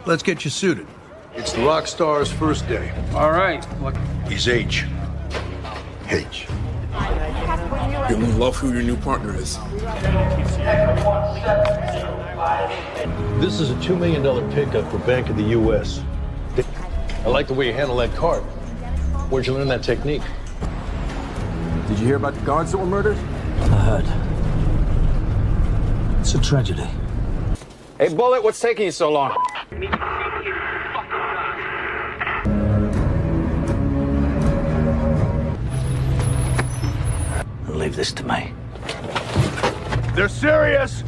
Let's get you suited. It's the rock star's first day. All right. He's H. H. You're gonna love who your new partner is. This is a $2 million pickup for Bank of the U.S. I like the way you handle that card. Where'd you learn that technique? Did you hear about the guards that were murdered? I heard. It's a tragedy. Hey, Bullet, what's taking you so long? Leave this to me. They're serious!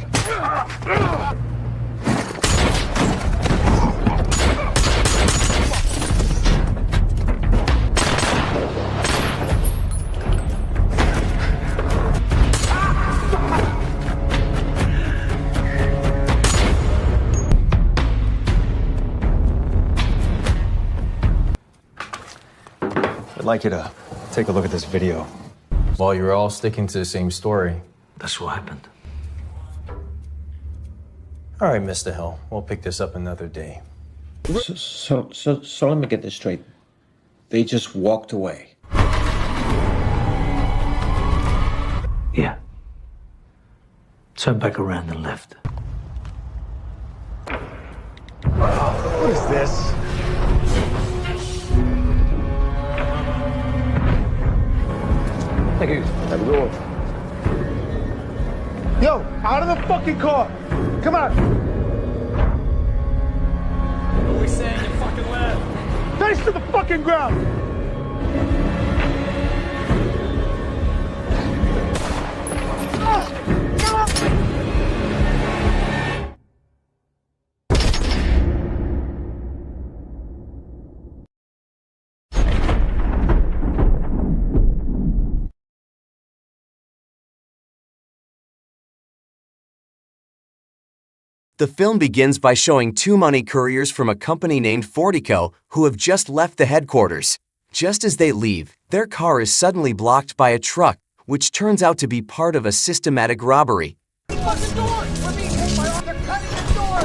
I'd like you to take a look at this video. Well, you're all sticking to the same story. That's what happened. All right, Mr. Hill, we'll pick this up another day. So let me get this straight. They just walked away. Yeah. Turned back around and left. What is this? Thank you. Have a good one. Yo, out of the fucking car! Come on! What are we saying? You fucking left. Face to the fucking ground! The film begins by showing two money couriers from a company named Fortico who have just left the headquarters. Just as they leave, their car is suddenly blocked by a truck, which turns out to be part of a systematic robbery. They're cutting the door!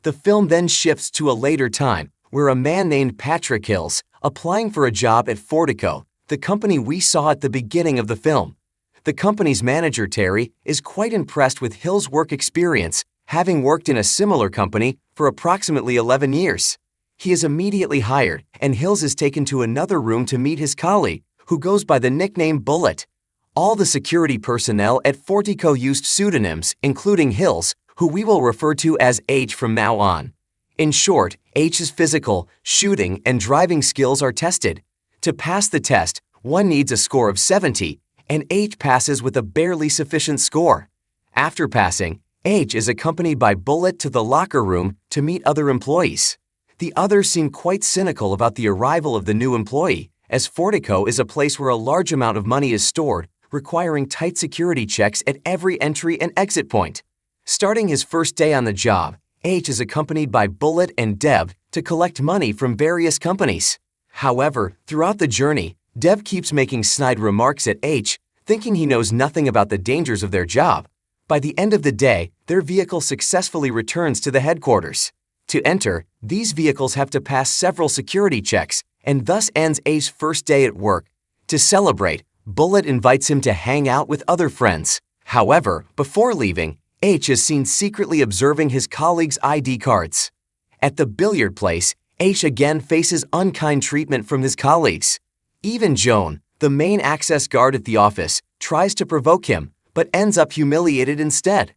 The film then shifts to a later time, where a man named Patrick Hills, applying for a job at Fortico, the company we saw at the beginning of the film. The company's manager, Terry, is quite impressed with Hill's work experience, having worked in a similar company for approximately 11 years. He is immediately hired, and Hills is taken to another room to meet his colleague, who goes by the nickname Bullet. All the security personnel at Fortico used pseudonyms, including Hills, who we will refer to as H from now on. In short, H's physical, shooting, and driving skills are tested. To pass the test, one needs a score of 70, and H passes with a barely sufficient score. After passing, H is accompanied by Bullet to the locker room to meet other employees. The others seem quite cynical about the arrival of the new employee, as Fortico is a place where a large amount of money is stored, requiring tight security checks at every entry and exit point. Starting his first day on the job, H is accompanied by Bullet and Dev to collect money from various companies. However, throughout the journey, Dev keeps making snide remarks at H, thinking he knows nothing about the dangers of their job. By the end of the day, their vehicle successfully returns to the headquarters. To enter, these vehicles have to pass several security checks, and thus ends H's first day at work. To celebrate, Bullet invites him to hang out with other friends. However, before leaving, H is seen secretly observing his colleagues' ID cards. At the billiard place, H again faces unkind treatment from his colleagues. Even Joan, the main access guard at the office, tries to provoke him, but ends up humiliated instead.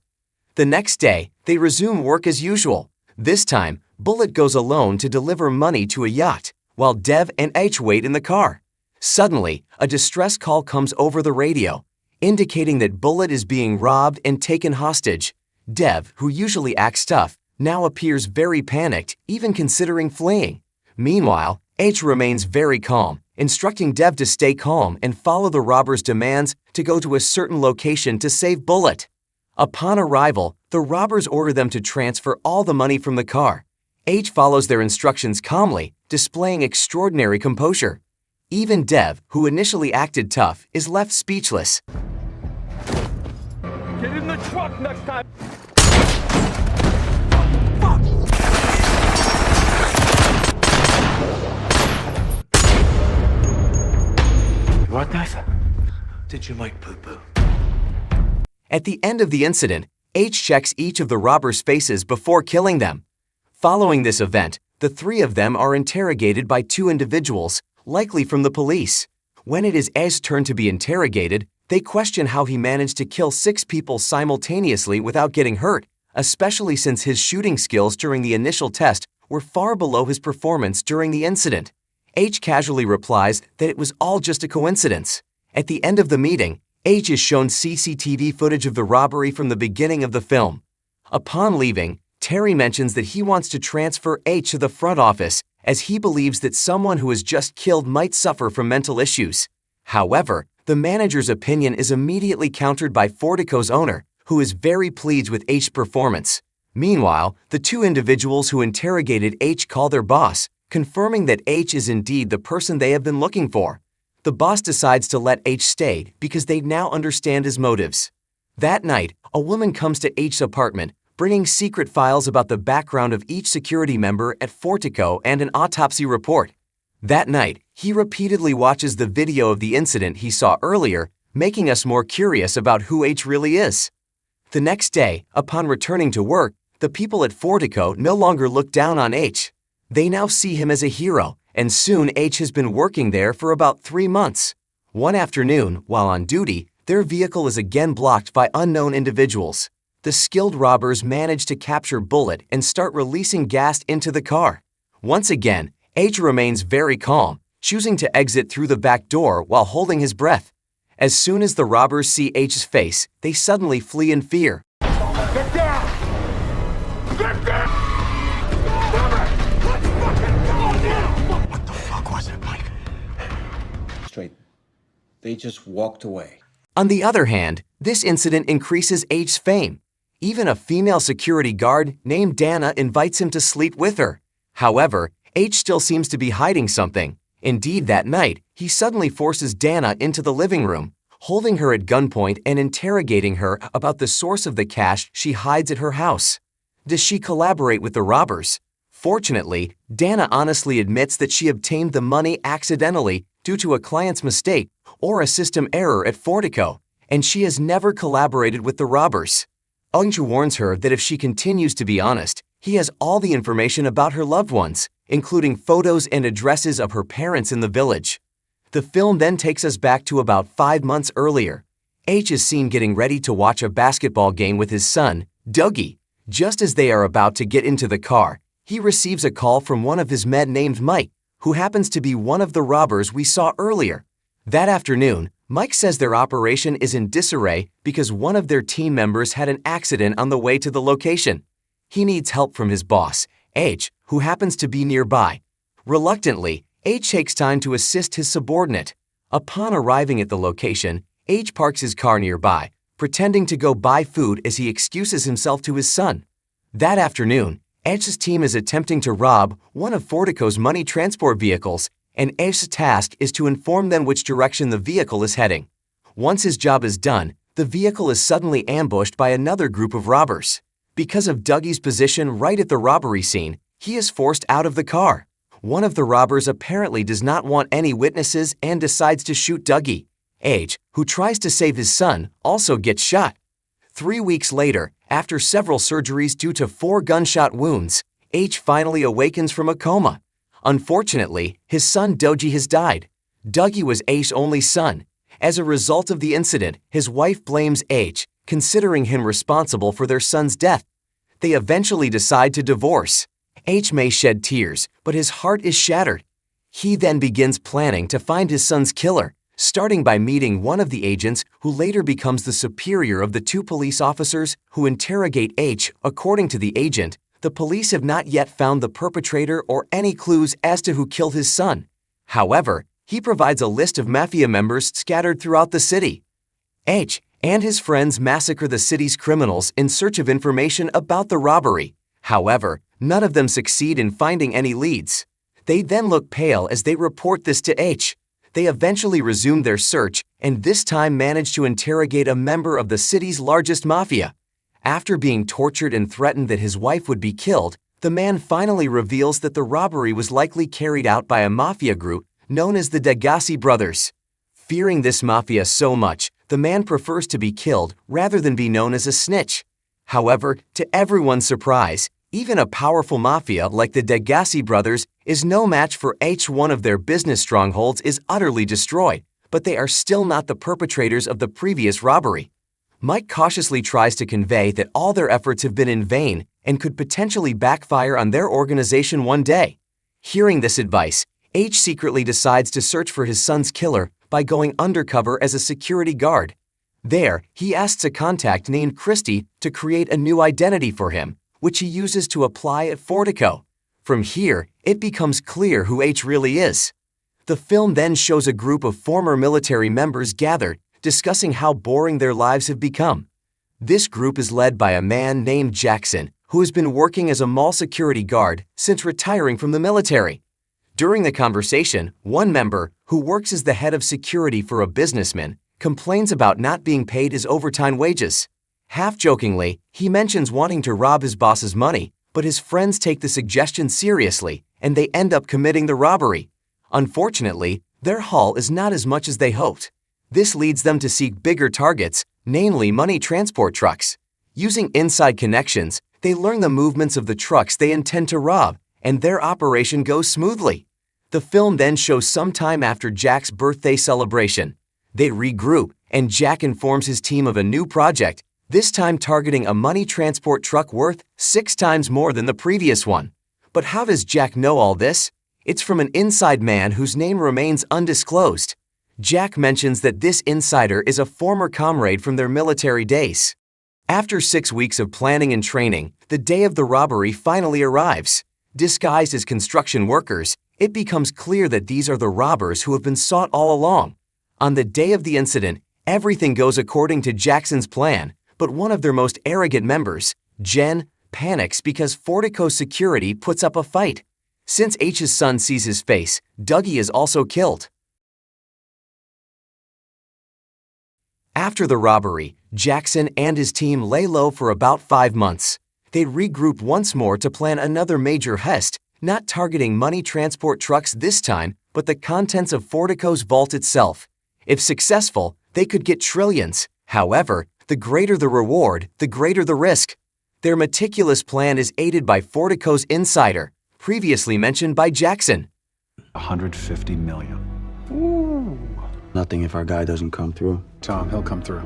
The next day, they resume work as usual. This time, Bullet goes alone to deliver money to a yacht, while Dev and H wait in the car. Suddenly, a distress call comes over the radio, indicating that Bullet is being robbed and taken hostage. Dev, who usually acts tough, now appears very panicked, even considering fleeing. Meanwhile, H remains very calm, instructing Dev to stay calm and follow the robbers' demands to go to a certain location to save Bullet. Upon arrival, the robbers order them to transfer all the money from the car. H follows their instructions calmly, displaying extraordinary composure. Even Dev, who initially acted tough, is left speechless. Get in the truck next time! What knife? Did you make poo-poo? At the end of the incident, H checks each of the robbers' faces before killing them. Following this event, the three of them are interrogated by two individuals, likely from the police. When it is H's turn to be interrogated, they question how he managed to kill 6 people simultaneously without getting hurt, especially since his shooting skills during the initial test were far below his performance during the incident. H casually replies that it was all just a coincidence. At the end of the meeting, H is shown CCTV footage of the robbery from the beginning of the film. Upon leaving, Terry mentions that he wants to transfer H to the front office as he believes that someone who was just killed might suffer from mental issues. However, the manager's opinion is immediately countered by Fortico's owner, who is very pleased with H's performance. Meanwhile, the two individuals who interrogated H call their boss, confirming that H is indeed the person they have been looking for. The boss decides to let H stay because they now understand his motives. That night, a woman comes to H's apartment, bringing secret files about the background of each security member at Fortico and an autopsy report. That night, he repeatedly watches the video of the incident he saw earlier, making us more curious about who H really is. The next day, upon returning to work, the people at Fortico no longer look down on H. They now see him as a hero, and soon H has been working there for about 3 months. One afternoon, while on duty, their vehicle is again blocked by unknown individuals. The skilled robbers manage to capture Bullet and start releasing gas into the car. Once again, H remains very calm, choosing to exit through the back door while holding his breath. As soon as the robbers see H's face, they suddenly flee in fear. Get down! Get down! Let's fucking go now! What the fuck was it, Mike? Straight. They just walked away. On the other hand, this incident increases H's fame. Even a female security guard named Dana invites him to sleep with her. However, H still seems to be hiding something. Indeed, that night, he suddenly forces Dana into the living room, holding her at gunpoint and interrogating her about the source of the cash she hides at her house. Does she collaborate with the robbers? Fortunately, Dana honestly admits that she obtained the money accidentally due to a client's mistake or a system error at Fortico, and she has never collaborated with the robbers. H warns her that if she continues to be honest, he has all the information about her loved ones, including photos and addresses of her parents in the village. The film then takes us back to about 5 months earlier. H is seen getting ready to watch a basketball game with his son, Dougie. Just as they are about to get into the car, he receives a call from one of his men named Mike, who happens to be one of the robbers we saw earlier. That afternoon, Mike says their operation is in disarray because one of their team members had an accident on the way to the location. He needs help from his boss, H, who happens to be nearby. Reluctantly, H takes time to assist his subordinate. Upon arriving at the location, H parks his car nearby, pretending to go buy food as he excuses himself to his son. That afternoon, H's team is attempting to rob one of Fortico's money transport vehicles, and H's task is to inform them which direction the vehicle is heading. Once his job is done, the vehicle is suddenly ambushed by another group of robbers. Because of Dougie's position right at the robbery scene, he is forced out of the car. One of the robbers apparently does not want any witnesses and decides to shoot Dougie. H, who tries to save his son, also gets shot. 3 weeks later, after several surgeries due to 4 gunshot wounds, H finally awakens from a coma. Unfortunately, his son Dougie has died. Dougie was H's only son. As a result of the incident, his wife blames H, considering him responsible for their son's death. They eventually decide to divorce. H may shed tears, but his heart is shattered. He then begins planning to find his son's killer, starting by meeting one of the agents who later becomes the superior of the 2 police officers who interrogate H. According to the agent, the police have not yet found the perpetrator or any clues as to who killed his son. However, he provides a list of mafia members scattered throughout the city. H and his friends massacre the city's criminals in search of information about the robbery. However, none of them succeed in finding any leads. They then look pale as they report this to H. They eventually resume their search and this time managed to interrogate a member of the city's largest mafia. After being tortured and threatened that his wife would be killed, the man finally reveals that the robbery was likely carried out by a mafia group known as the Davies brothers. Fearing this mafia so much, the man prefers to be killed rather than be known as a snitch. However, to everyone's surprise, even a powerful mafia like the Davies brothers is no match for H. One of their business strongholds is utterly destroyed, but they are still not the perpetrators of the previous robbery. Mike cautiously tries to convey that all their efforts have been in vain and could potentially backfire on their organization one day. Hearing this advice, H secretly decides to search for his son's killer by going undercover as a security guard. There, he asks a contact named Christie to create a new identity for him, which he uses to apply at Fortico. From here, it becomes clear who H really is. The film then shows a group of former military members gathered, discussing how boring their lives have become. This group is led by a man named Jackson, who has been working as a mall security guard since retiring from the military. During the conversation, one member, who works as the head of security for a businessman, complains about not being paid his overtime wages. Half-jokingly, he mentions wanting to rob his boss's money, but his friends take the suggestion seriously, and they end up committing the robbery. Unfortunately, their haul is not as much as they hoped. This leads them to seek bigger targets, namely money transport trucks. Using inside connections, they learn the movements of the trucks they intend to rob, and their operation goes smoothly. The film then shows some time after Jack's birthday celebration. They regroup, and Jack informs his team of a new project, this time targeting a money transport truck worth 6 times more than the previous one. But how does Jack know all this? It's from an inside man whose name remains undisclosed. Jack mentions that this insider is a former comrade from their military days. After 6 weeks of planning and training, the day of the robbery finally arrives. Disguised as construction workers, it becomes clear that these are the robbers who have been sought all along. On the day of the incident, everything goes according to Jackson's plan, but one of their most arrogant members, Jen, panics because Fortico's security puts up a fight. Since H's son sees his face, Dougie is also killed. After the robbery, Jackson and his team lay low for about 5 months. They regroup once more to plan another major heist, not targeting money transport trucks this time, but the contents of Fortico's vault itself. If successful, they could get trillions. However, the greater the reward, the greater the risk. Their meticulous plan is aided by Fortico's insider, previously mentioned by Jackson. 150 million. Nothing if our guy doesn't come through. Tom, he'll come through.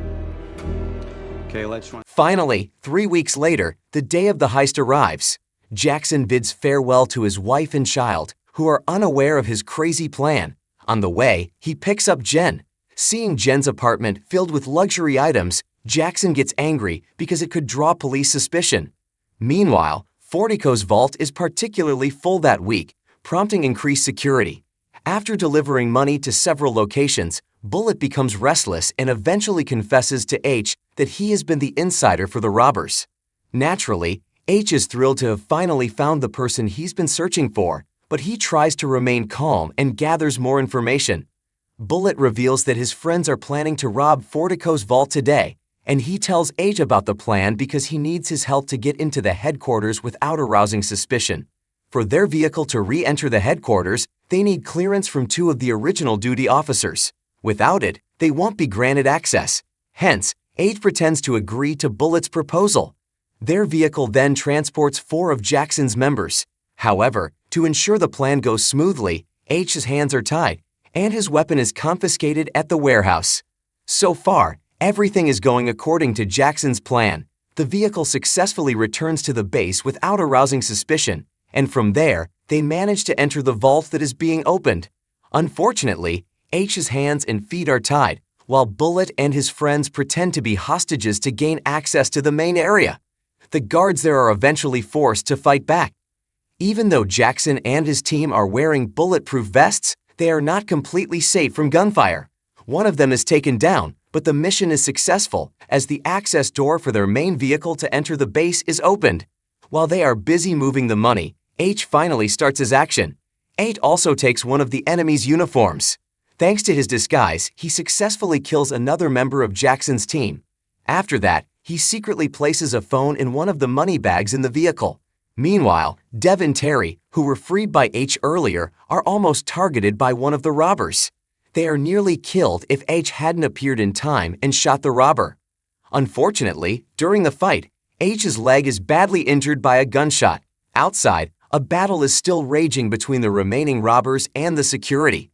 Okay, let's run. Finally, 3 weeks later, the day of the heist arrives. Jackson bids farewell to his wife and child, who are unaware of his crazy plan. On the way, he picks up Jen. Seeing Jen's apartment filled with luxury items, Jackson gets angry because it could draw police suspicion. Meanwhile, Fortico's vault is particularly full that week, prompting increased security. After delivering money to several locations, Bullet becomes restless and eventually confesses to H that he has been the insider for the robbers. Naturally, H is thrilled to have finally found the person he's been searching for, but he tries to remain calm and gathers more information. Bullet reveals that his friends are planning to rob Fortico's vault today, and he tells H about the plan because he needs his help to get into the headquarters without arousing suspicion. For their vehicle to re-enter the headquarters, they need clearance from 2 of the original duty officers. Without it, they won't be granted access. Hence, H pretends to agree to Bullet's proposal. Their vehicle then transports 4 of Jackson's members. However, to ensure the plan goes smoothly, H's hands are tied, and his weapon is confiscated at the warehouse. So far, everything is going according to Jackson's plan. The vehicle successfully returns to the base without arousing suspicion, and from there, they manage to enter the vault that is being opened. Unfortunately, H's hands and feet are tied, while Bullet and his friends pretend to be hostages to gain access to the main area. The guards there are eventually forced to fight back. Even though Jackson and his team are wearing bulletproof vests, they are not completely safe from gunfire. One of them is taken down, but the mission is successful as the access door for their main vehicle to enter the base is opened. While they are busy moving the money, H finally starts his action. H also takes one of the enemy's uniforms. Thanks to his disguise, he successfully kills another member of Jackson's team. After that, he secretly places a phone in one of the money bags in the vehicle. Meanwhile, Dev and Terry, who were freed by H earlier, are almost targeted by one of the robbers. They are nearly killed if H hadn't appeared in time and shot the robber. Unfortunately, during the fight, H's leg is badly injured by a gunshot. Outside, a battle is still raging between the remaining robbers and the security.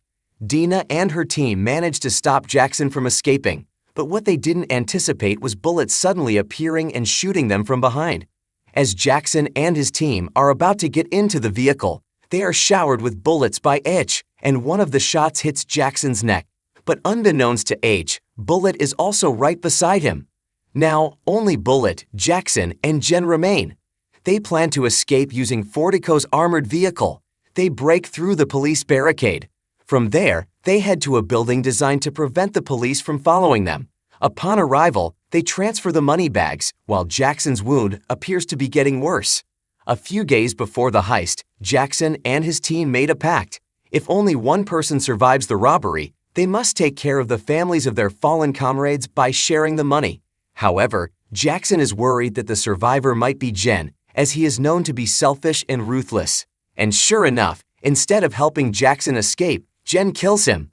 Dina and her team managed to stop Jackson from escaping, but what they didn't anticipate was bullets suddenly appearing and shooting them from behind. As Jackson and his team are about to get into the vehicle, they are showered with bullets by H, and one of the shots hits Jackson's neck. But unbeknownst to H, Bullet is also right beside him. Now, only Bullet, Jackson, and Jen remain. They plan to escape using Fortico's armored vehicle. They break through the police barricade. From there, they head to a building designed to prevent the police from following them. Upon arrival, they transfer the money bags, while Jackson's wound appears to be getting worse. A few days before the heist, Jackson and his team made a pact. If only one person survives the robbery, they must take care of the families of their fallen comrades by sharing the money. However, Jackson is worried that the survivor might be Jen, as he is known to be selfish and ruthless. And sure enough, instead of helping Jackson escape, Jen kills him.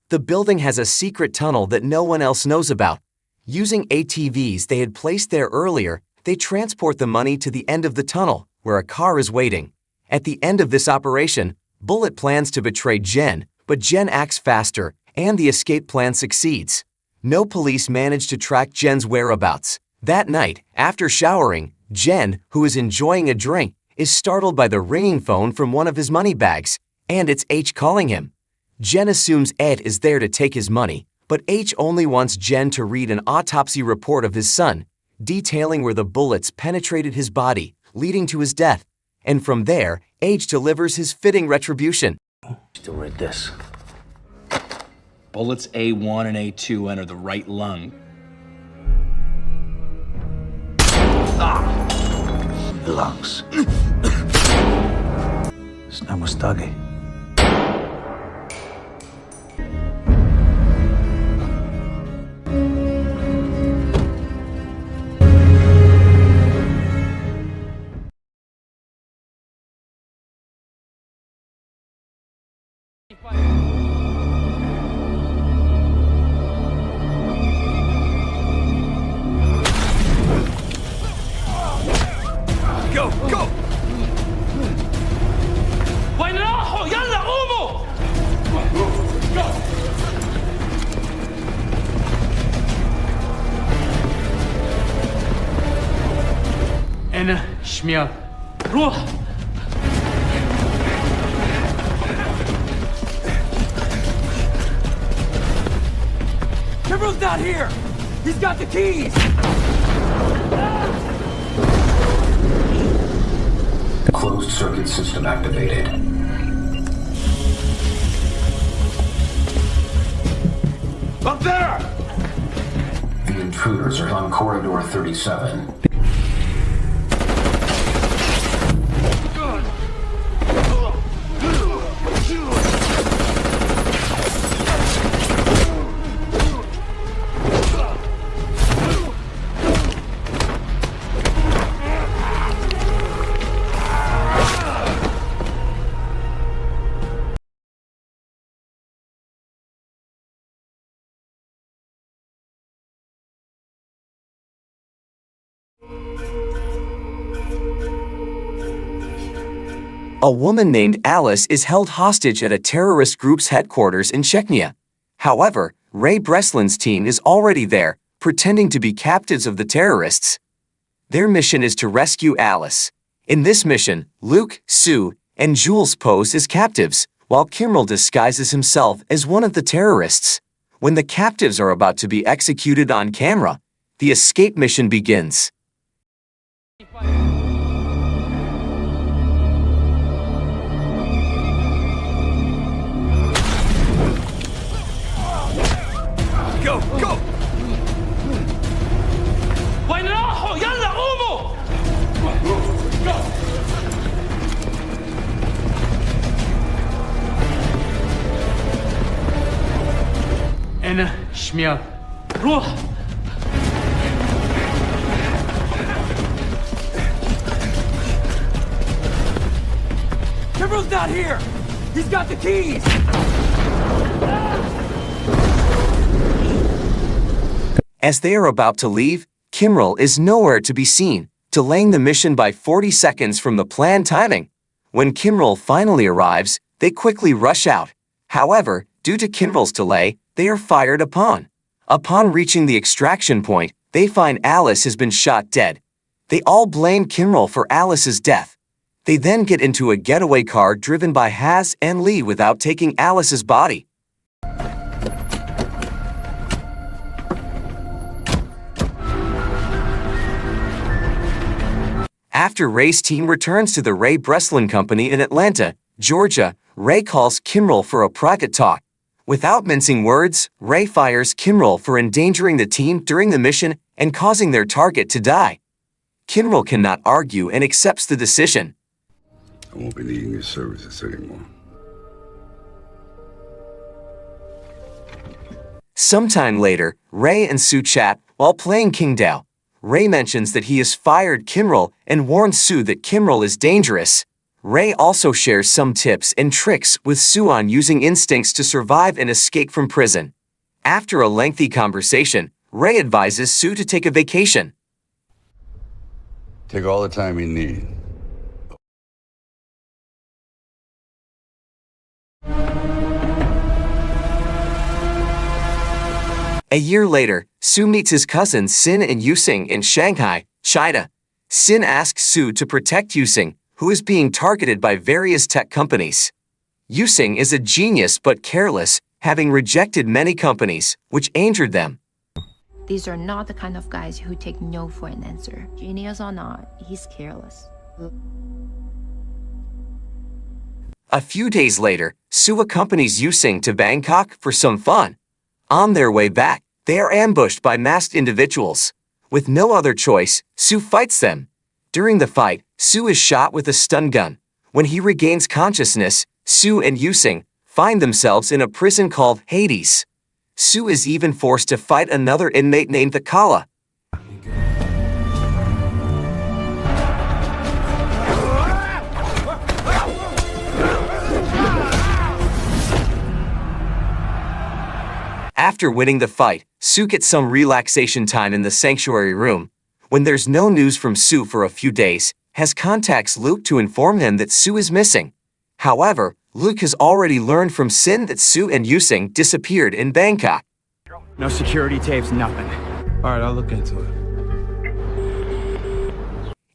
The building has a secret tunnel that no one else knows about. Using ATVs they had placed there earlier, they transport the money to the end of the tunnel, where a car is waiting. At the end of this operation, Bullet plans to betray Jen, but Jen acts faster, and the escape plan succeeds. No police manage to track Jen's whereabouts. That night, after showering, Jen, who is enjoying a drink, is startled by the ringing phone from one of his money bags, and it's H calling him. Jen assumes Ed is there to take his money, but H only wants Jen to read an autopsy report of his son, detailing where the bullets penetrated his body, leading to his death. And from there, H delivers his fitting retribution. Still read this. Bullets A1 and A2 enter the right lung. Lungs. Snamustagi. Go, go! وين راحوا؟ يلا قوموا! Go! أنا شمال. روح! Kimbrel's not here! He's got the keys! Closed circuit system activated. Up there! The intruders are on corridor 37. A woman named Alice is held hostage at a terrorist group's headquarters in Chechnya. However, Ray Breslin's team is already there, pretending to be captives of the terrorists. Their mission is to rescue Alice. In this mission, Luke, Sue, and Jules pose as captives, while Kimbrel disguises himself as one of the terrorists. When the captives are about to be executed on camera, the escape mission begins. Go, go! وين راحوا؟ يلا قوموا! Go! Śmiał. Ruch! Kimbrel's not here! He's got the keys! As they are about to leave, Kimbrel is nowhere to be seen, delaying the mission by 40 seconds from the planned timing. When Kimbrel finally arrives, they quickly rush out. However, due to Kimbrel's delay, they are fired upon. Upon reaching the extraction point, they find Alice has been shot dead. They all blame Kimbrel for Alice's death. They then get into a getaway car driven by Haz and Lee without taking Alice's body. After Ray's team returns to the Ray Breslin Company in Atlanta, Georgia, Ray calls Kimbrel for a private talk. Without mincing words, Ray fires Kimbrel for endangering the team during the mission and causing their target to die. Kimbrel cannot argue and accepts the decision. I won't be needing your services anymore. Sometime later, Ray and Sue chat while playing King Dao. Ray mentions that he has fired Kimbrel and warns Sue that Kimbrel is dangerous. Ray also shares some tips and tricks with Sue on using instincts to survive and escape from prison. After a lengthy conversation, Ray advises Sue to take a vacation. Take all the time you need. A year later, Sue meets his cousins Sin and Yusing in Shanghai, China. Sin asks Sue to protect Yusing, who is being targeted by various tech companies. Yusing is a genius but careless, having rejected many companies, which injured them. These are not the kind of guys who take no for an answer. Genius or not, he's careless. A few days later, Sue accompanies Yusing to Bangkok for some fun. On their way back, they are ambushed by masked individuals. With no other choice, Sue fights them. During the fight, Sue is shot with a stun gun. When he regains consciousness, Sue and Yusing find themselves in a prison called Hades. Sue is even forced to fight another inmate named Thakala. After winning the fight, Sue gets some relaxation time in the sanctuary room. When there's no news from Sue for a few days, Haz contacts Luke to inform him that Sue is missing. However, Luke has already learned from Sin that Sue and Yusing disappeared in Bangkok. No security tapes, nothing. All right, I'll look into it.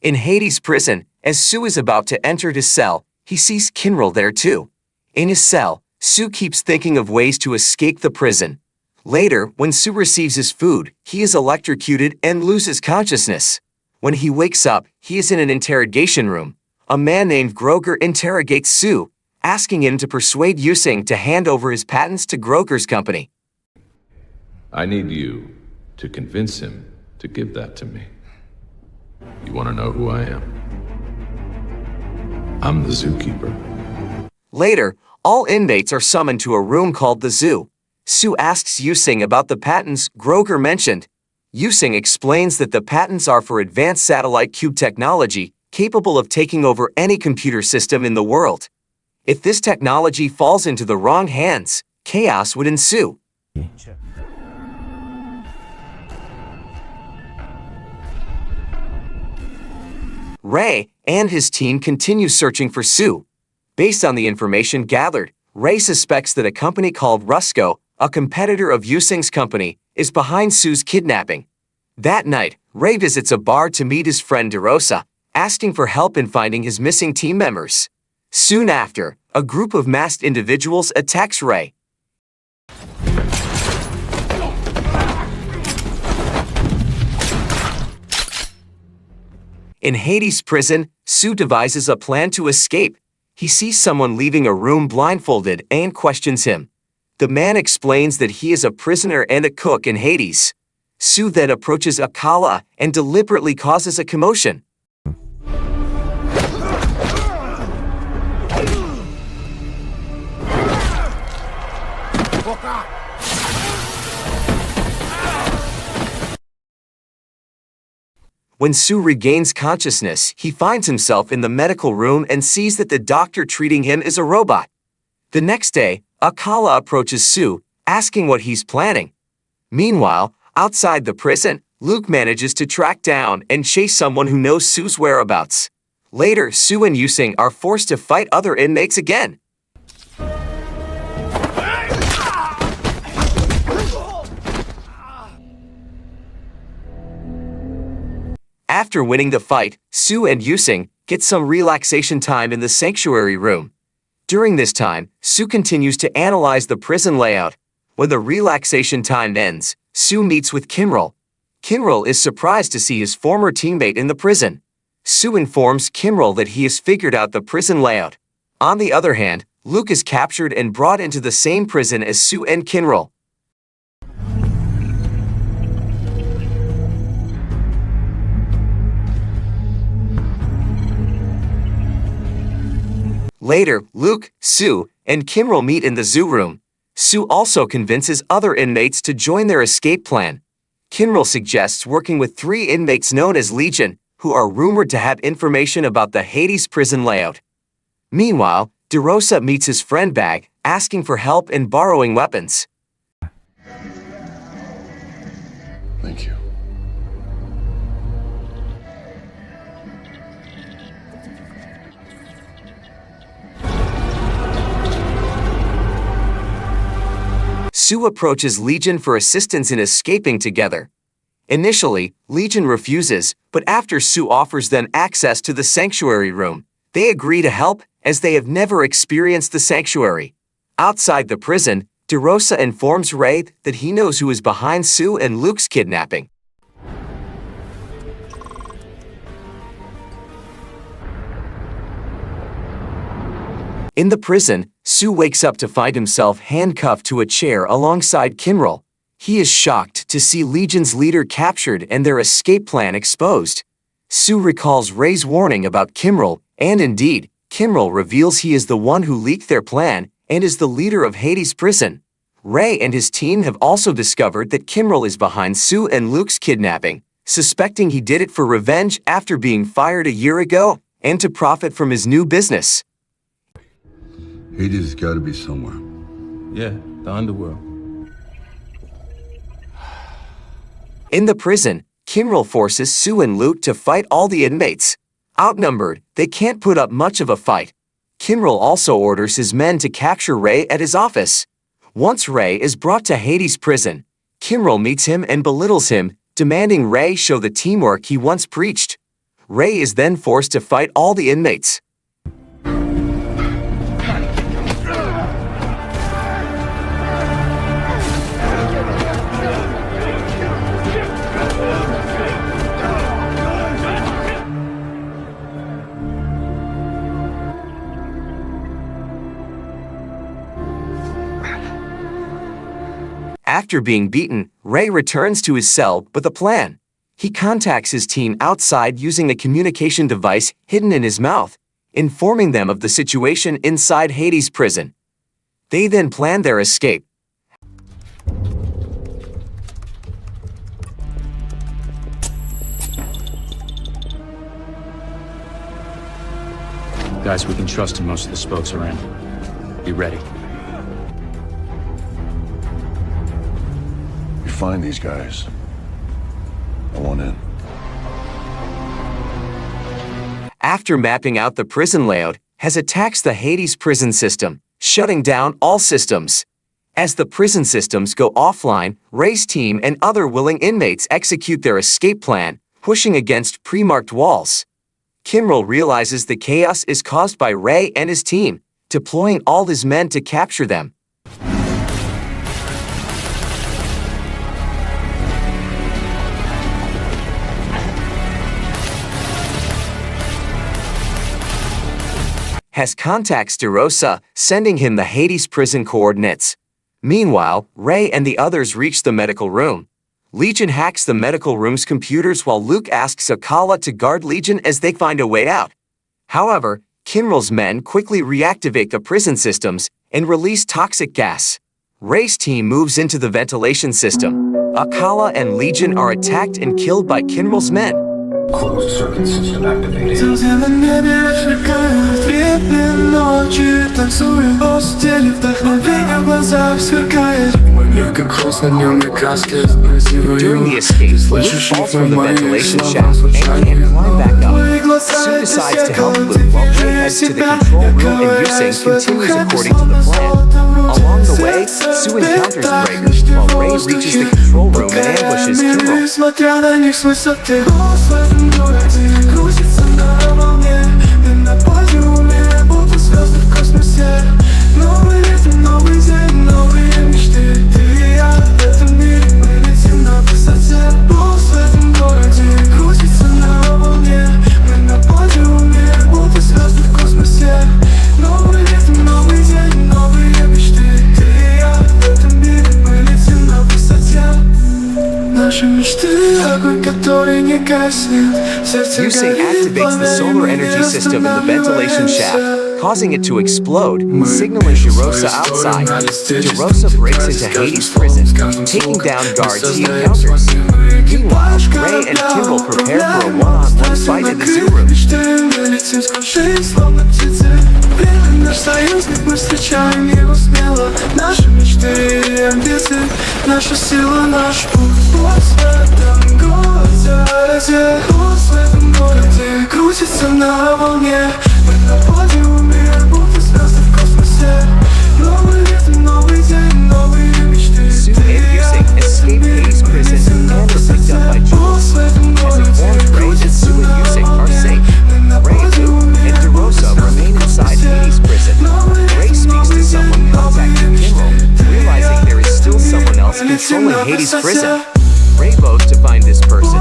In Hades' prison, as Sue is about to enter his cell, he sees Kimbrel there too. In his cell, Sue keeps thinking of ways to escape the prison. Later, when Sue receives his food, he is electrocuted and loses consciousness. When he wakes up, he is in an interrogation room. A man named Groger interrogates Sue, asking him to persuade Yusing to hand over his patents to Groger's company. I need you to convince him to give that to me. You want to know who I am? I'm the zookeeper. Later, all inmates are summoned to a room called the zoo. Sue asks Yusing about the patents Groger mentioned. Yusing explains that the patents are for advanced satellite cube technology capable of taking over any computer system in the world. If this technology falls into the wrong hands, chaos would ensue. Ray and his team continue searching for Sue. Based on the information gathered, Ray suspects that a company called Rusco, a competitor of Yusing's company, is behind Sue's kidnapping. That night, Ray visits a bar to meet his friend DeRosa, asking for help in finding his missing team members. Soon after, a group of masked individuals attacks Ray. In Hades' prison, Sue devises a plan to escape. He sees someone leaving a room blindfolded and questions him. The man explains that he is a prisoner and a cook in Hades. Sue then approaches Akala and deliberately causes a commotion. When Sue regains consciousness, he finds himself in the medical room and sees that the doctor treating him is a robot. The next day, Alcala approaches Sue, asking what he's planning. Meanwhile, outside the prison, Luke manages to track down and chase someone who knows Sue's whereabouts. Later, Sue and Yusing are forced to fight other inmates again. After winning the fight, Sue and Yusing get some relaxation time in the sanctuary room. During this time, Sue continues to analyze the prison layout. When the relaxation time ends, Sue meets with Kimrel. Kimrel is surprised to see his former teammate in the prison. Sue informs Kimrel that he has figured out the prison layout. On the other hand, Luke is captured and brought into the same prison as Sue and Kimrel. Later, Luke, Sue, and Kimrel meet in the zoo room. Sue also convinces other inmates to join their escape plan. Kimrel suggests working with 3 inmates known as Legion, who are rumored to have information about the Hades prison layout. Meanwhile, DeRosa meets his friend Bag, asking for help in borrowing weapons. Thank you. Sue approaches Legion for assistance in escaping together. Initially, Legion refuses, but after Sue offers them access to the sanctuary room, they agree to help as they have never experienced the sanctuary. Outside the prison, DeRosa informs Ray that he knows who is behind Sue and Luke's kidnapping. In the prison, Sue wakes up to find himself handcuffed to a chair alongside Kimrel. He is shocked to see Legion's leader captured and their escape plan exposed. Sue recalls Ray's warning about Kimrel, and indeed, Kimrel reveals he is the one who leaked their plan and is the leader of Hades prison. Ray and his team have also discovered that Kimrel is behind Sue and Luke's kidnapping, suspecting he did it for revenge after being fired a year ago and to profit from his new business. Hades has got to be somewhere. Yeah, the underworld. In the prison, Kimrel forces Sue and Luke to fight all the inmates. Outnumbered, they can't put up much of a fight. Kimrel also orders his men to capture Ray at his office. Once Ray is brought to Hades prison, Kimrel meets him and belittles him, demanding Ray show the teamwork he once preached. Ray is then forced to fight all the inmates. After being beaten, Ray returns to his cell with a plan. He contacts his team outside using a communication device hidden in his mouth, informing them of the situation inside Hades prison. They then plan their escape. Guys, we can trust him. Most of the spokes are in. Be ready. Find these guys. I want in. After mapping out the prison layout, has attacks the Hades prison system, shutting down all systems. As the prison systems go offline, Ray's team and other willing inmates execute their escape plan, pushing against pre-marked walls. Kimrel realizes the chaos is caused by Ray and his team, deploying all his men to capture them. Has contacts DeRosa, sending him the Hades prison coordinates. Meanwhile, Ray and the others reach the medical room. Legion hacks the medical room's computers while Luke asks Alcala to guard Legion as they find a way out. However, Kimrel's men quickly reactivate the prison systems and release toxic gas. Ray's team moves into the ventilation system. Alcala and Legion are attacked and killed by Kimrel's men. Closed circuit system activated. Совсем на небе сверкают две ночи. Танцуем в постели, вдохновение в глазах сверкает. Мир как хруст на днем и краски. During the escape, Luke falls from the ventilation shaft and can't climb back up. Sue decides to help Luke while Ray heads to the control room and Yusing continues according to the plan. Along the way, Sue encounters Gregor while Ray reaches the control room and ambushes Kimmel. Смотря на них с высоты. В этом городе крутится на волне. Ты на подиуме, будто звезды в космосе. Новый ритм, новый день, новые мечты. Ты и я в этом мире, мы летим на высоте. В этом городе крутится на волне. Мы на подиуме, будто звезды в космосе. Новый ритм, новый день, новые мечты. Ты и я в этом мире, мы летим на высоте. Наши мечты, огонь, который не гаснет. Yusing activates the solar energy system in the ventilation shaft, causing it to explode, signaling DeRosa outside. DeRosa breaks into Hades' prison, taking down guards he encounters. Meanwhile, Ray and Kimmel prepare for a one-on-one fight in the zoo room. Наш союзник, мы встречаем его смело. Наши мечты и амбиции, наша сила, наш путь. В этом городе, в этом городе крутится на волне. Мы на подиуме, будто звезды в космосе. Новый ритм, новый день, новые мечты. Sue and Yusing escape Hades' prison and are picked up by Jules. As informed Ray that Sue and Yusing are safe, Ray, Luke, and DeRosa remain inside Hades' prison. Ray speaks to someone contacting Kimmel, realizing there is still someone else controlling Hades' prison. Ray vows to find this person.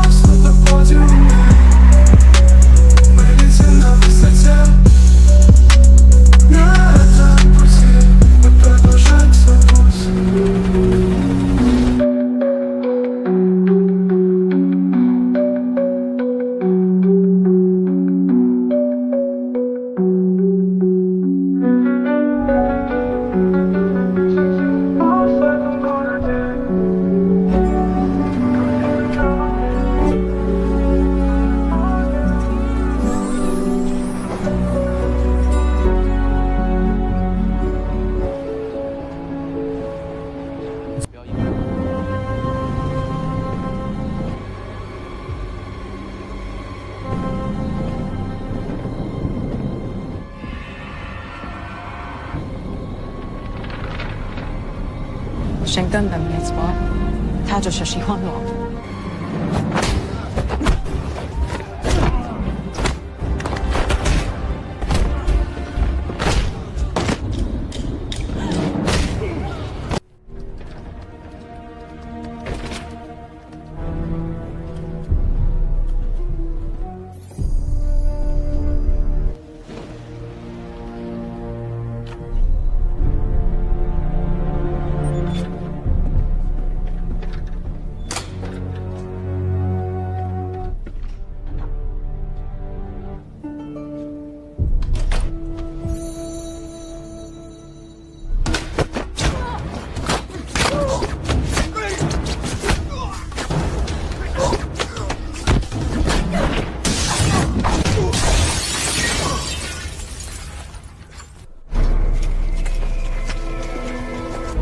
神根本没错，他就是喜欢我。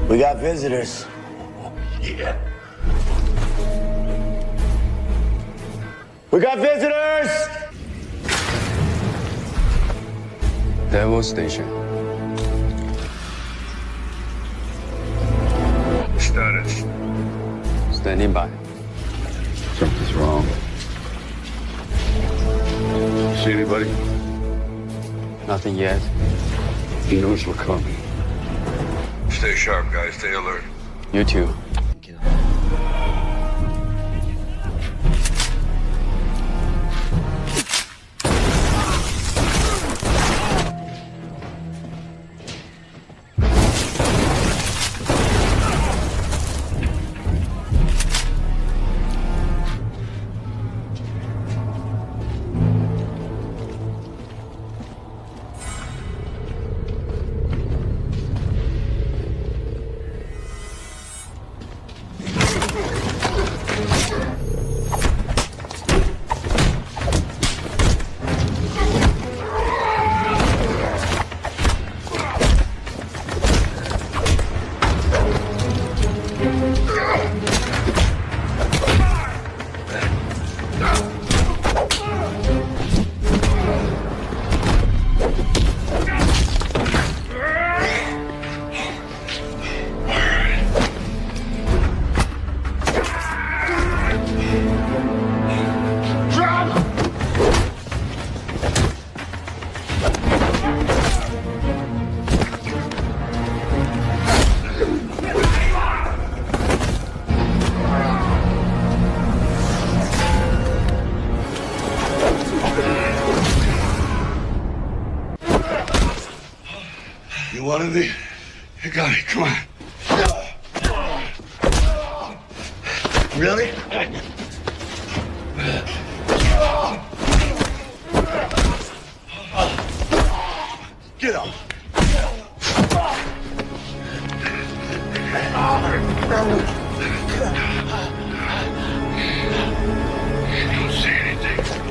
We got visitors. Yeah. We got visitors! Devil Station. Status. Standing by. Something's wrong. See anybody? Nothing yet. He knows we're coming. Stay sharp, guys. Stay alert. You too. wanted me? You got me. Come on. Really? Get up. Don't say anything.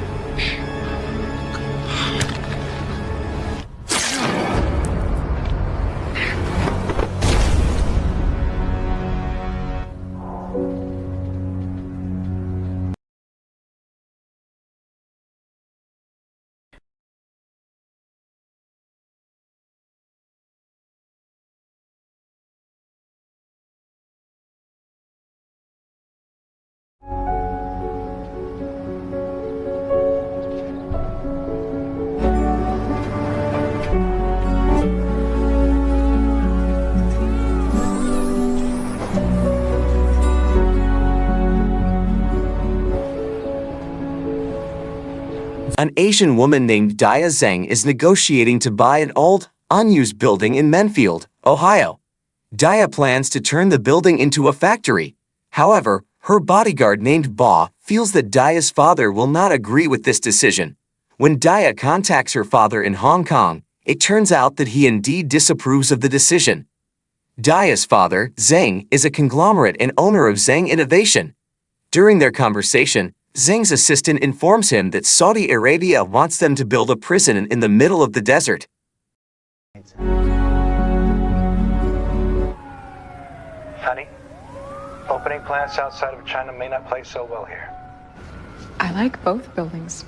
An Asian woman named Dia Zhang is negotiating to buy an old, unused building in Menfield, Ohio. Dia plans to turn the building into a factory. However, her bodyguard named Ba feels that Dia's father will not agree with this decision. When Dia contacts her father in Hong Kong, it turns out that he indeed disapproves of the decision. Dia's father, Zhang, is a conglomerate and owner of Zhang Innovation. During their conversation, Zhang's assistant informs him that Saudi Arabia wants them to build a prison in the middle of the desert. Honey, opening plants outside of China may not play so well here. I like both buildings.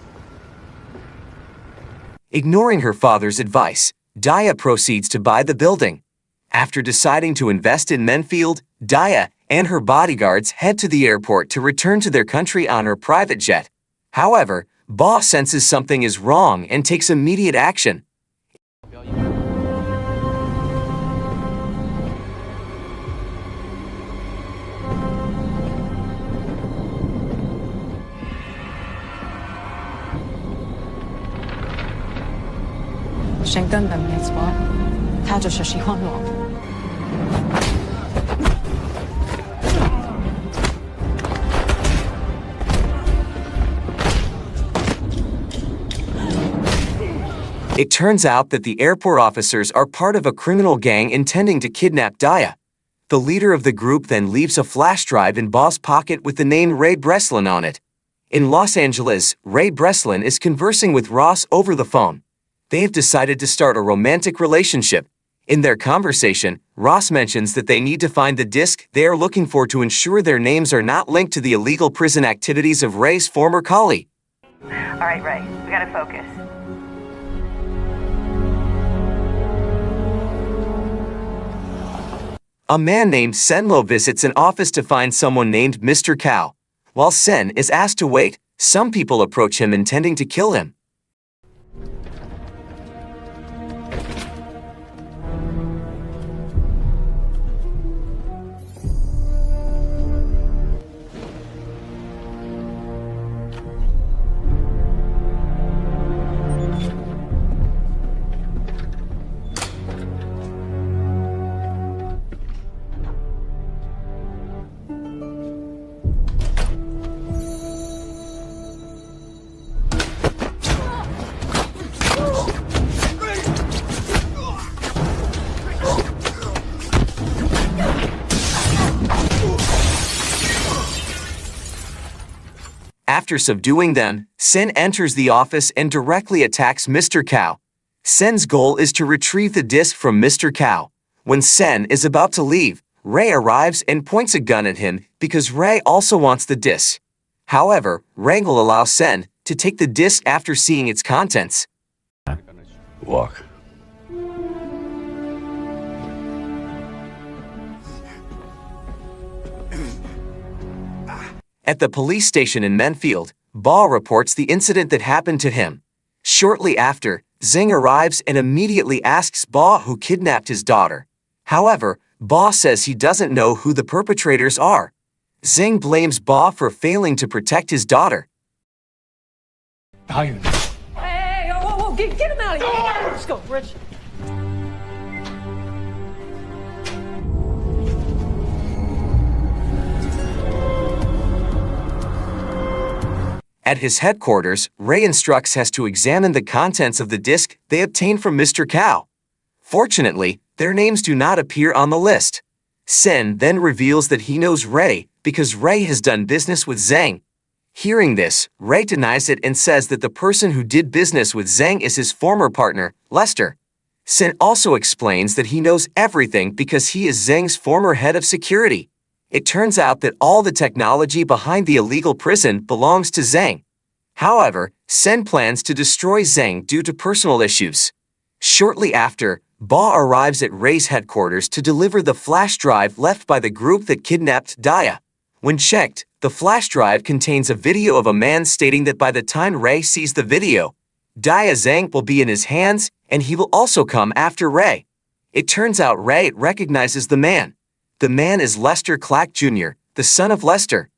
Ignoring her father's advice, Dia proceeds to buy the building. After deciding to invest in Menfield, Dia and her bodyguards head to the airport to return to their country on her private jet. However, Ba senses something is wrong and takes immediate action. It turns out that the airport officers are part of a criminal gang intending to kidnap Dia. The leader of the group then leaves a flash drive in Ba's pocket with the name Ray Breslin on it. In Los Angeles, Ray Breslin is conversing with Ross over the phone. They have decided to start a romantic relationship. In their conversation, Ross mentions that they need to find the disc they are looking for to ensure their names are not linked to the illegal prison activities of Ray's former colleague. All right, Ray, we gotta focus. A man named Senlo visits an office to find someone named Mr. Cow. While Sen is asked to wait, some people approach him intending to kill him. After subduing them, Sen enters the office and directly attacks Mr. Cow. Sen's goal is to retrieve the disc from Mr. Cow. When Sen is about to leave, Ray arrives and points a gun at him because Ray also wants the disc. However, Ray will allow Sen to take the disc after seeing its contents. Walk. At the police station in Menfield, Ba reports the incident that happened to him. Shortly after, Zhang arrives and immediately asks Ba who kidnapped his daughter. However, Ba says he doesn't know who the perpetrators are. Zhang blames Ba for failing to protect his daughter. How you know? Hey, whoa, get him out of here! Let's go, Rich. At his headquarters, Ray instructs Hess to examine the contents of the disk they obtained from Mr. Cow. Fortunately, their names do not appear on the list. Sen then reveals that he knows Ray because Ray has done business with Zhang. Hearing this, Ray denies it and says that the person who did business with Zhang is his former partner, Lester. Sen also explains that he knows everything because he is Zhang's former head of security. It turns out that all the technology behind the illegal prison belongs to Zhang. However, Sen plans to destroy Zhang due to personal issues. Shortly after, Ba arrives at Ray's headquarters to deliver the flash drive left by the group that kidnapped Daya. When checked, the flash drive contains a video of a man stating that by the time Ray sees the video, Daya Zhang will be in his hands and he will also come after Ray. It turns out Ray recognizes the man. The man is Lester Clack Jr., the son of Lester.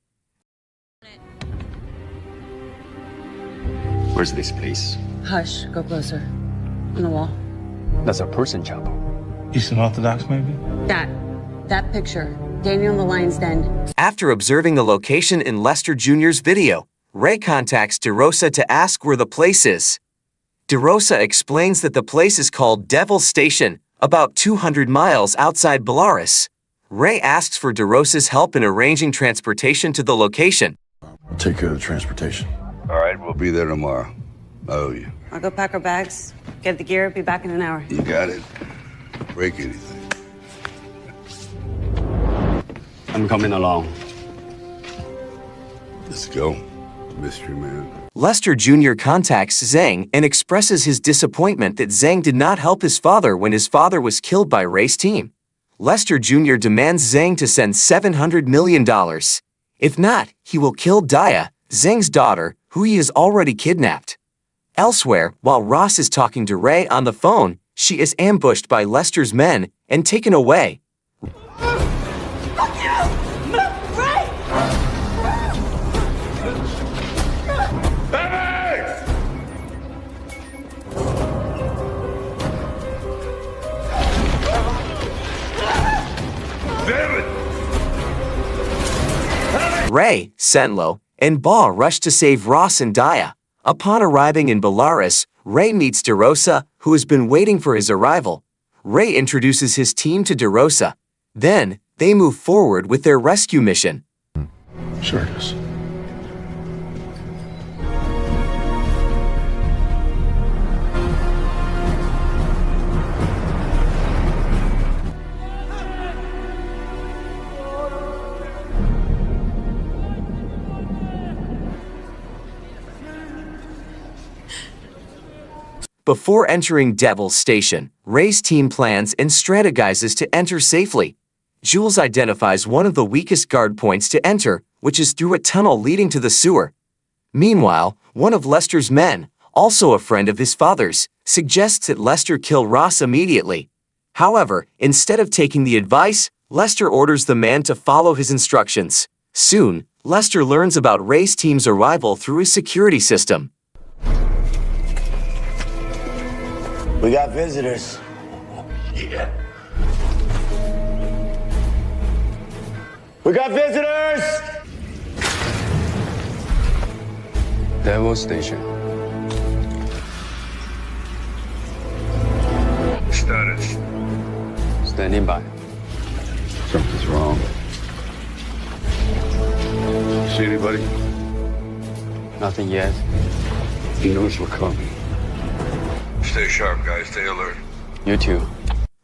Where's this place? Hush, go closer. On the wall. That's a person, Chapo. Eastern Orthodox, maybe? That picture. Daniel in the Lion's Den. After observing the location in Lester Jr.'s video, Ray contacts DeRosa to ask where the place is. DeRosa explains that the place is called Devil's Station, about 200 miles outside Belarus. Ray asks for DeRosa's help in arranging transportation to the location. I'll take care of the transportation. All right, we'll be there tomorrow. I owe you. I'll go pack our bags, get the gear, be back in an hour. You got it. Break anything. I'm coming along. Let's go, mystery man. Lester Jr. contacts Zhang and expresses his disappointment that Zhang did not help his father when his father was killed by Ray's team. Lester Jr. demands Zhang to send $700 million. If not, he will kill Daya, Zhang's daughter, who he has already kidnapped. Elsewhere, while Ross is talking to Ray on the phone, she is ambushed by Lester's men and taken away. Ray, Senlo, and Ba rush to save Ross and Daya. Upon arriving in Belarus, Ray meets DeRosa, who has been waiting for his arrival. Ray introduces his team to DeRosa. Then, they move forward with their rescue mission. Sure it is. Before entering Devil's Station, Ray's team plans and strategizes to enter safely. Jules identifies one of the weakest guard points to enter, which is through a tunnel leading to the sewer. Meanwhile, one of Lester's men, also a friend of his father's, suggests that Lester kill Ross immediately. However, instead of taking the advice, Lester orders the man to follow his instructions. Soon, Lester learns about Ray's team's arrival through his security system. We got visitors. Yeah. We got visitors! Devil Station. Status. Standing by. Something's wrong. See anybody? Nothing yet. He knows we're coming. Stay sharp, guys. Stay alert. You too.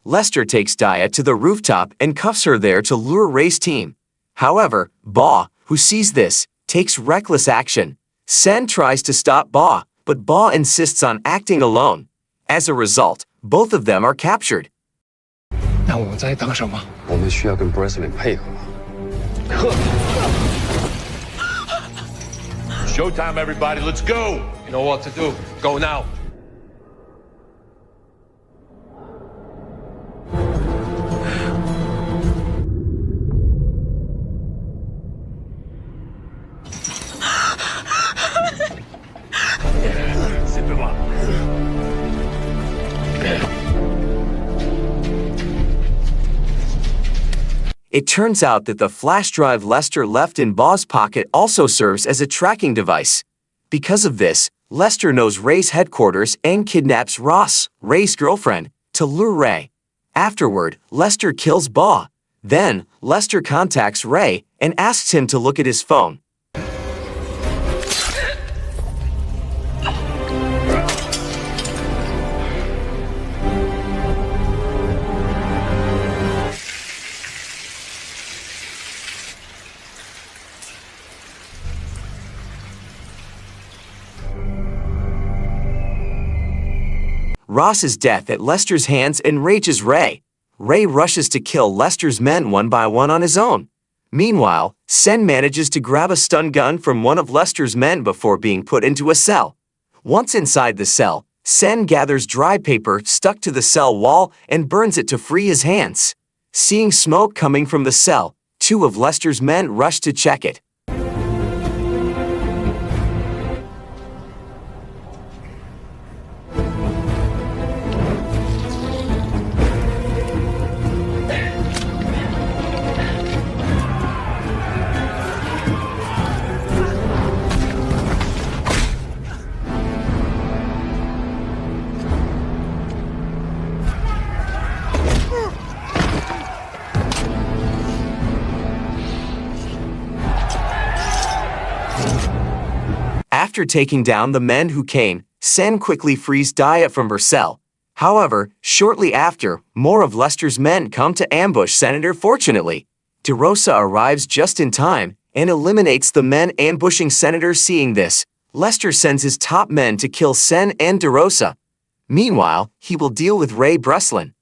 Lester takes Daya to the rooftop and cuffs her there to lure Ray's team. However, Ba, who sees this, takes reckless action. Sen tries to stop Ba, but Ba insists on acting alone. As a result, both of them are captured. 那我们在等什么？我们需要跟 Breslin 配合。 Showtime, everybody. Let's go. You know what to do. Go now. It turns out that the flash drive Lester left in Ba's pocket also serves as a tracking device. Because of this, Lester knows Ray's headquarters and kidnaps Ross, Ray's girlfriend, to lure Ray. Afterward, Lester kills Baugh. Then, Lester contacts Ray and asks him to look at his phone. Ross's death at Lester's hands enrages Ray. Ray rushes to kill Lester's men one by one on his own. Meanwhile, Sen manages to grab a stun gun from one of Lester's men before being put into a cell. Once inside the cell, Sen gathers dry paper stuck to the cell wall and burns it to free his hands. Seeing smoke coming from the cell, two of Lester's men rush to check it. After taking down the men who came, Sen quickly frees Daya from her cell. However, shortly after, more of Lester's men come to ambush Senator. Fortunately, DeRosa arrives just in time and eliminates the men ambushing Senator. Seeing this, Lester sends his top men to kill Sen and DeRosa. Meanwhile, he will deal with Ray Breslin.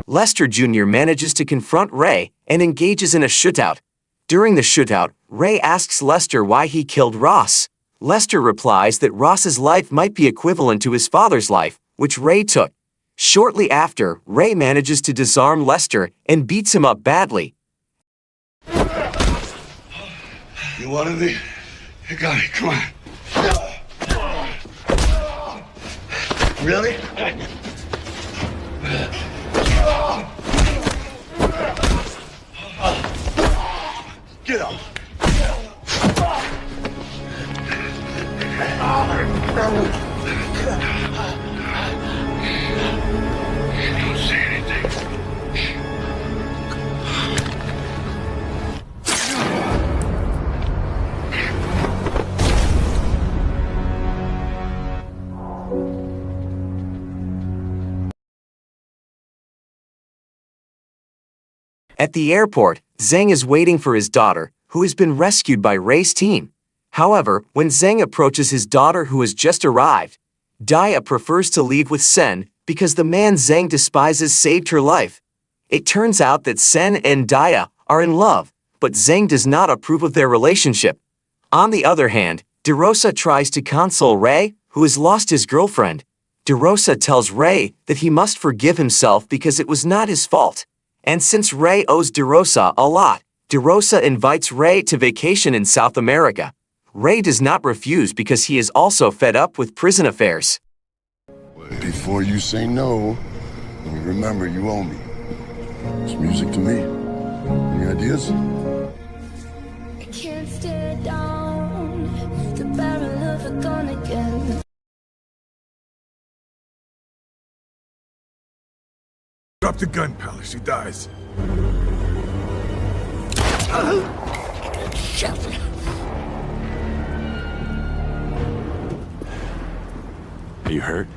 Lester Jr. manages to confront Ray and engages in a shootout. During the shootout, Ray asks Lester why he killed Ross. Lester replies that Ross's life might be equivalent to his father's life, which Ray took. Shortly after, Ray manages to disarm Lester and beats him up badly. You wanted me? You got it, come on. Really? Get up. Don't say anything. At the airport, Zhang is waiting for his daughter, who has been rescued by Ray's team. However, when Zhang approaches his daughter who has just arrived, Daya prefers to leave with Sen because the man Zhang despises saved her life. It turns out that Sen and Daya are in love, but Zhang does not approve of their relationship. On the other hand, DeRosa tries to console Ray, who has lost his girlfriend. DeRosa tells Ray that he must forgive himself because it was not his fault. And since Ray owes DeRosa a lot, DeRosa invites Ray to vacation in South America. Ray does not refuse because he is also fed up with prison affairs. Before you say no, And remember, you owe me. It's music to me. Any ideas? I can't stare down the barrel of a gun again. Drop the gun, pal, she dies. Shit. Are you hurt?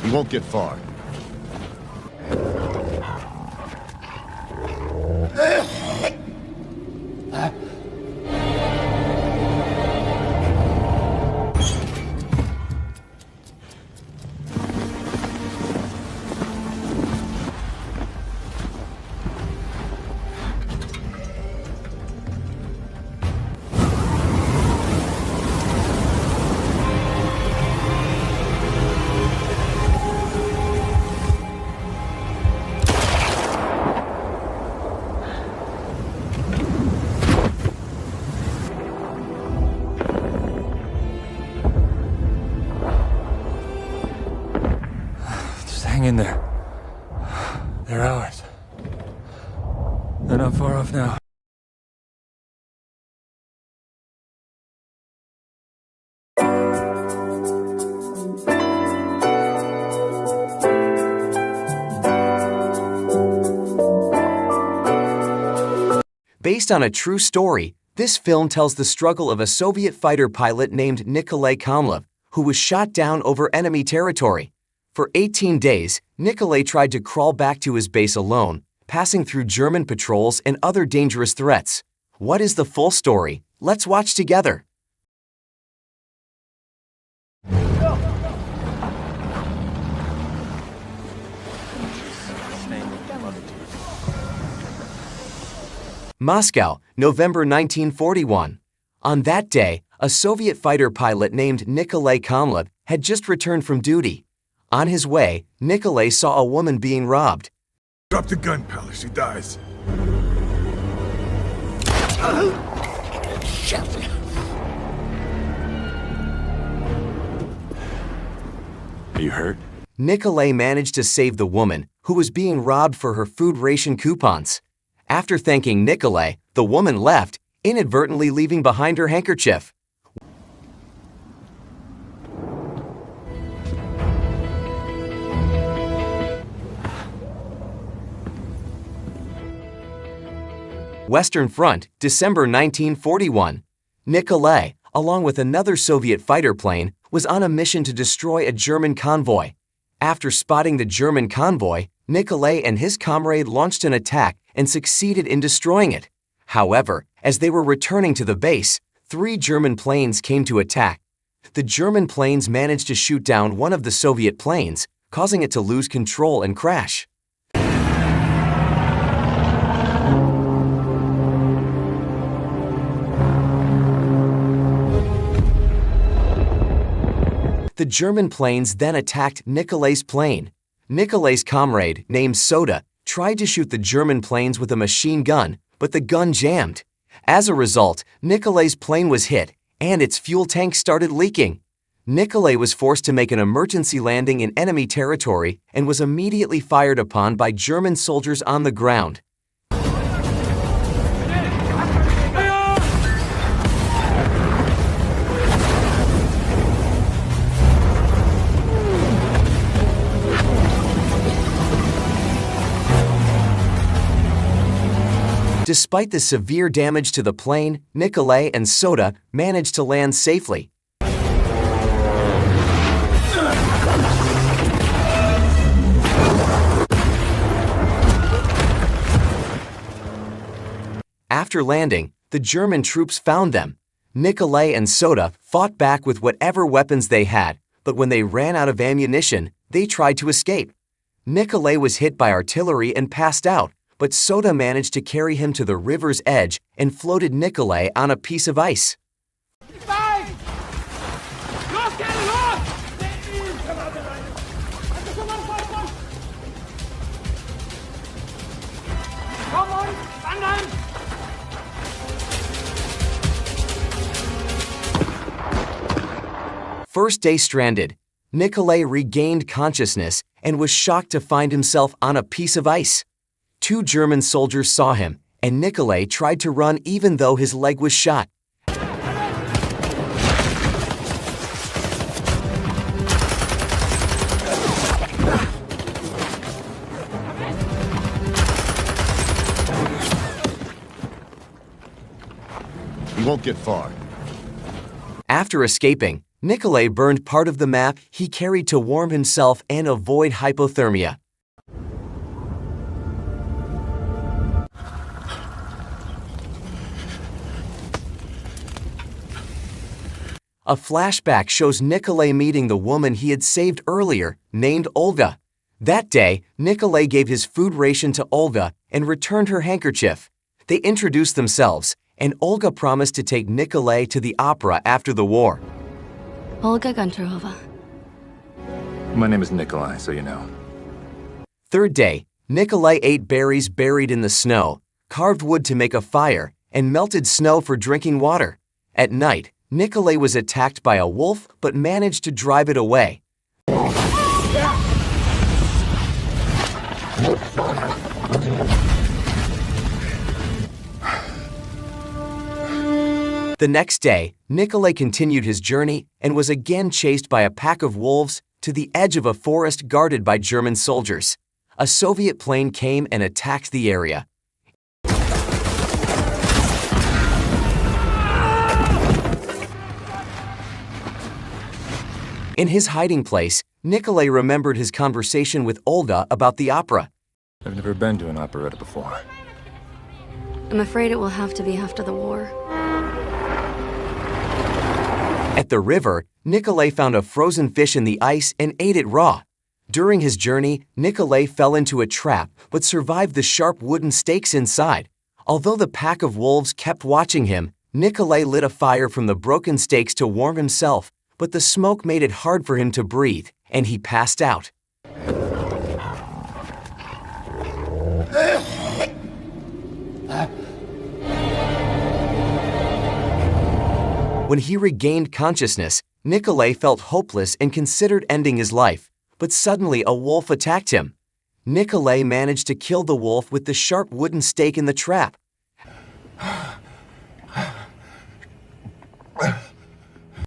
He won't get far. Hang in there. They're ours. They're not far off now. Based on a true story, this film tells the struggle of a Soviet fighter pilot named Nikolai Kamlev, who was shot down over enemy territory. For 18 days, Nikolai tried to crawl back to his base alone, passing through German patrols and other dangerous threats. What is the full story? Let's watch together. Moscow, November 1941. On that day, a Soviet fighter pilot named Nikolai Kamlev had just returned from duty. On his way, Nikolai saw a woman being robbed. Drop the gun, pal, she dies. Shit. Are you hurt? Nikolai managed to save the woman, who was being robbed for her food ration coupons. After thanking Nikolai, the woman left, inadvertently leaving behind her handkerchief. Western Front, December 1941. Nikolai, along with another Soviet fighter plane, was on a mission to destroy a German convoy. After spotting the German convoy, Nikolai and his comrade launched an attack and succeeded in destroying it. However, as they were returning to the base, 3 German planes came to attack. The German planes managed to shoot down one of the Soviet planes, causing it to lose control and crash. The German planes then attacked Nikolai's plane. Nikolai's comrade, named Soda, tried to shoot the German planes with a machine gun, but the gun jammed. As a result, Nikolai's plane was hit, and its fuel tank started leaking. Nikolai was forced to make an emergency landing in enemy territory and was immediately fired upon by German soldiers on the ground. Despite the severe damage to the plane, Nikolai and Soda managed to land safely. After landing, the German troops found them. Nikolai and Soda fought back with whatever weapons they had, but when they ran out of ammunition, they tried to escape. Nikolai was hit by artillery and passed out, but Soda managed to carry him to the river's edge and floated Nikolai on a piece of ice. First day stranded, Nikolai regained consciousness and was shocked to find himself on a piece of ice. 2 German soldiers saw him, and Nikolai tried to run even though his leg was shot. You won't get far. After escaping, Nikolai burned part of the map he carried to warm himself and avoid hypothermia. A flashback shows Nikolai meeting the woman he had saved earlier, named Olga. That day, Nikolai gave his food ration to Olga and returned her handkerchief. They introduced themselves, and Olga promised to take Nikolai to the opera after the war. Olga Gontarova. My name is Nikolai, so you know. Third day, Nikolai ate berries buried in the snow, carved wood to make a fire, and melted snow for drinking water. At night, Nikolai was attacked by a wolf but managed to drive it away. The next day, Nikolai continued his journey and was again chased by a pack of wolves to the edge of a forest guarded by German soldiers. A Soviet plane came and attacked the area. In his hiding place, Nikolai remembered his conversation with Olga about the opera. I've never been to an operetta before. I'm afraid it will have to be after the war. At the river, Nikolai found a frozen fish in the ice and ate it raw. During his journey, Nikolai fell into a trap but survived the sharp wooden stakes inside. Although the pack of wolves kept watching him, Nikolai lit a fire from the broken stakes to warm himself, but the smoke made it hard for him to breathe, and he passed out. When he regained consciousness, Nikolai felt hopeless and considered ending his life, but suddenly a wolf attacked him. Nikolai managed to kill the wolf with the sharp wooden stake in the trap.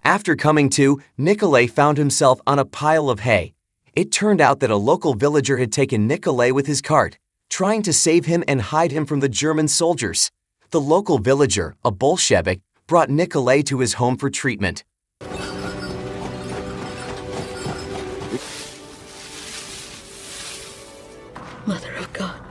After coming to, Nikolai found himself on a pile of hay. It turned out that a local villager had taken Nikolai with his cart, trying to save him and hide him from the German soldiers. The local villager, a Bolshevik, brought Nikolai to his home for treatment. Mother of God.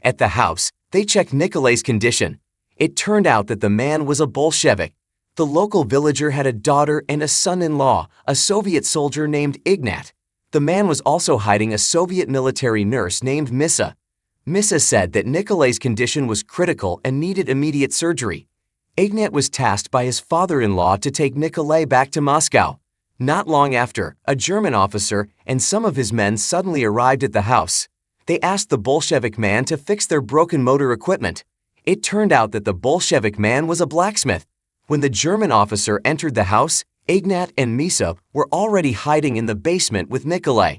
At the house, they checked Nikolai's condition. It turned out that the man was a Bolshevik. The local villager had a daughter and a son-in-law, a Soviet soldier named Ignat. The man was also hiding a Soviet military nurse named Missa. Missa said that Nikolai's condition was critical and needed immediate surgery. Ignat was tasked by his father-in-law to take Nikolai back to Moscow. Not long after, a German officer and some of his men suddenly arrived at the house. They asked the Bolshevik man to fix their broken motor equipment. It turned out that the Bolshevik man was a blacksmith. When the German officer entered the house, Ignat and Misa were already hiding in the basement with Nikolai.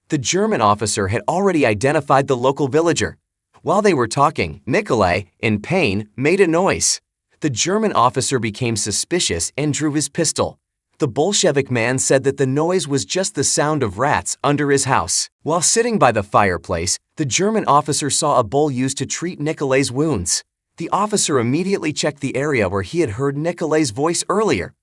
The German officer had already identified the local villager. While they were talking, Nikolai, in pain, made a noise. The German officer became suspicious and drew his pistol. The Bolshevik man said that the noise was just the sound of rats under his house. While sitting by the fireplace, the German officer saw a bowl used to treat Nikolai's wounds. The officer immediately checked the area where he had heard Nikolai's voice earlier.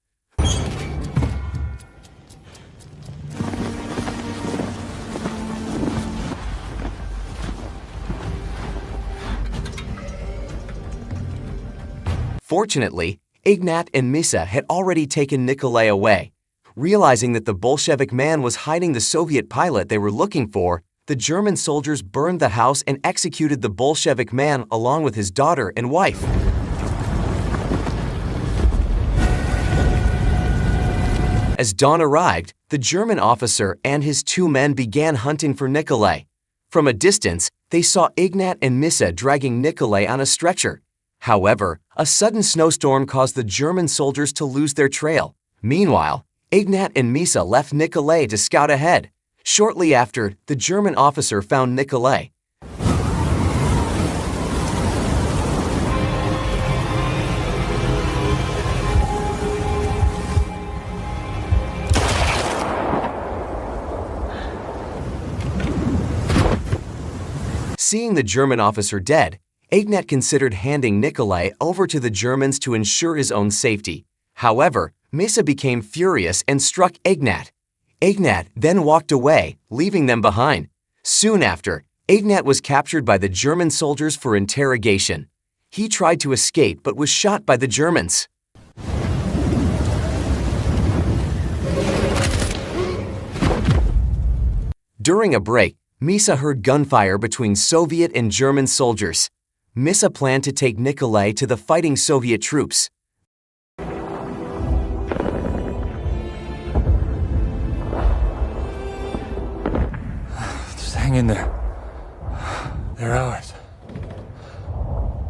Fortunately, Ignat and Misa had already taken Nikolai away. Realizing that the Bolshevik man was hiding the Soviet pilot they were looking for, the German soldiers burned the house and executed the Bolshevik man along with his daughter and wife. As dawn arrived, the German officer and his 2 men began hunting for Nikolai. From a distance, they saw Ignat and Misa dragging Nikolai on a stretcher. However, a sudden snowstorm caused the German soldiers to lose their trail. Meanwhile, Ignat and Misa left Nikolai to scout ahead. Shortly after, the German officer found Nikolai. Seeing the German officer dead, Ignat considered handing Nikolai over to the Germans to ensure his own safety. However, Misa became furious and struck Ignat. Ignat then walked away, leaving them behind. Soon after, Ignat was captured by the German soldiers for interrogation. He tried to escape but was shot by the Germans. During a break, Misa heard gunfire between Soviet and German soldiers. Misa planned to take Nikolai to the fighting Soviet troops. Just hang in there. They're ours.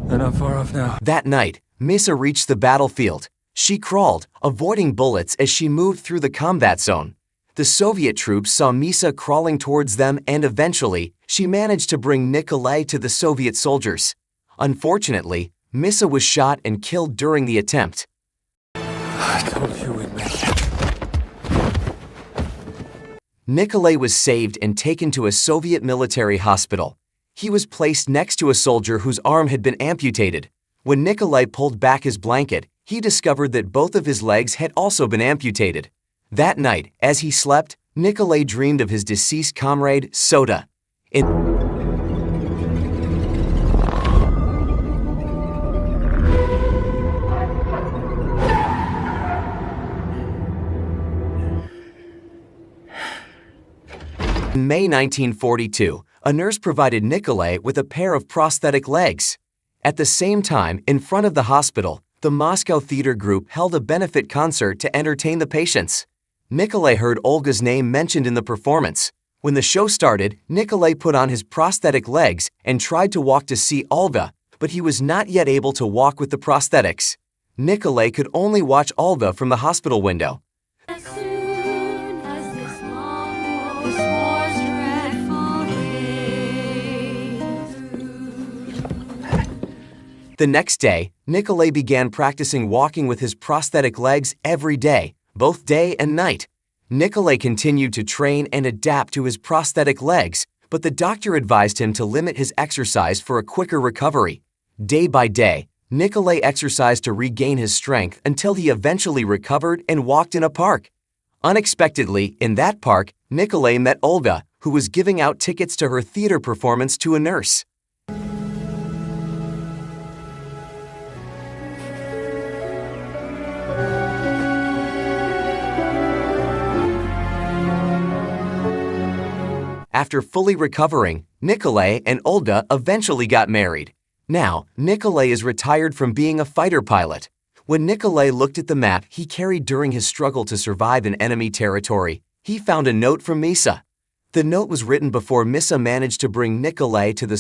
They're not far off now. That night, Misa reached the battlefield. She crawled, avoiding bullets as she moved through the combat zone. The Soviet troops saw Misa crawling towards them and eventually, she managed to bring Nikolai to the Soviet soldiers. Unfortunately, Misa was shot and killed during the attempt. I told you we'd make it. Nikolai was saved and taken to a Soviet military hospital. He was placed next to a soldier whose arm had been amputated. When Nikolai pulled back his blanket, he discovered that both of his legs had also been amputated. That night, as he slept, Nikolai dreamed of his deceased comrade, Soda. In May 1942, a nurse provided Nikolai with a pair of prosthetic legs. At the same time, in front of the hospital, the Moscow theater group held a benefit concert to entertain the patients. Nikolai heard Olga's name mentioned in the performance. When the show started, Nikolai put on his prosthetic legs and tried to walk to see Olga, but he was not yet able to walk with the prosthetics. Nikolai could only watch Olga from the hospital window. The next day, Nikolai began practicing walking with his prosthetic legs every day, both day and night. Nikolai continued to train and adapt to his prosthetic legs, but the doctor advised him to limit his exercise for a quicker recovery. Day by day, Nikolai exercised to regain his strength until he eventually recovered and walked in a park. Unexpectedly, in that park, Nikolai met Olga, who was giving out tickets to her theater performance to a nurse. After fully recovering, Nikolai and Olga eventually got married. Now, Nikolai is retired from being a fighter pilot. When Nikolai looked at the map he carried during his struggle to survive in enemy territory, he found a note from Misa. The note was written before Misa managed to bring Nikolai to the